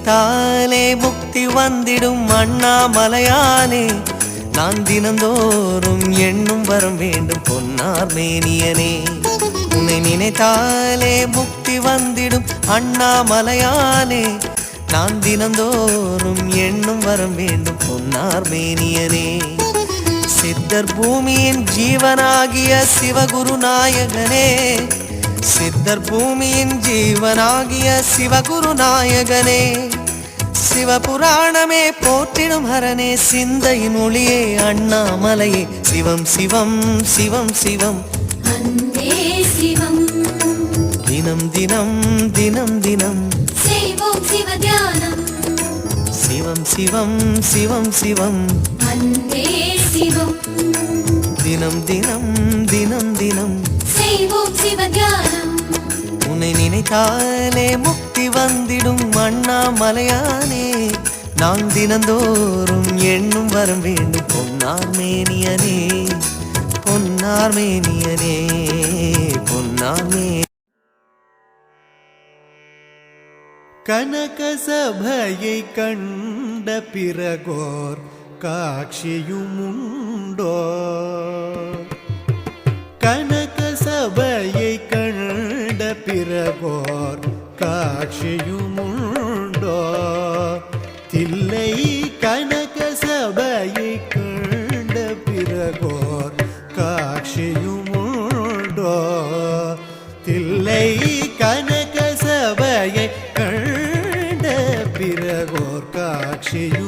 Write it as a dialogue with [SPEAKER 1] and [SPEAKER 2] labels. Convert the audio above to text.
[SPEAKER 1] நினைத்தாலே முக்தி வந்திடும் அண்ணாமலையானே, நான் தினந்தோறும் எண்ணும் வரம் வேண்டும் பொன்னார் மேனியனே. உன்னை நினைத்தாலே முக்தி வந்திடும் அண்ணாமலையானே, நான் தினந்தோறும் எண்ணும் வரம் வேண்டும் பொன்னார் மேனியனே. சித்தர் பூமியின் ஜீவனாகிய சிவகுரு நாயகனே, சித்தர் பூமியின் ஜீவனாகிய சிவகுரு நாயகனே, சிவபுராணமே போற்றிடும் ஹரனே, சிந்தையின் ஒளியே அண்ணாமலையே, சிவம் சிவம் சிவம் சிவம்
[SPEAKER 2] அன்பே சிவம்.
[SPEAKER 1] தினம் தினம் தினம் தினம்
[SPEAKER 2] செய்வோம் சிவ தியானம்.
[SPEAKER 1] சிவம் சிவம் சிவம் சிவம்
[SPEAKER 2] அன்பே சிவம்.
[SPEAKER 1] தினம் தினம் தினம் தினம்
[SPEAKER 2] செய்வோம் சிவ தியானம்.
[SPEAKER 1] உன்னை நினைத்தாலே முக்தி வந்திடும் அண்ணாமலையானே, நான் தினந்தோறும் எண்ணும் வரம் வேண்டும் பொன்னார் மேனியனே, பொன்னார் மேனியனே, பொன்னார் மேனியனே.
[SPEAKER 3] கனக சபையை கண்ட பிறகோர் காட்சியுமுண்டோ, கனக சபையை கண்ட பிறகோர் காட்சியுமுண்டோ, தில்லை கனக சபையை கண்ட பிறகோர் காட்சியுமுண்டோ, தில்லை கனக சபையை கண்ட பிறகோர் காட்சியும்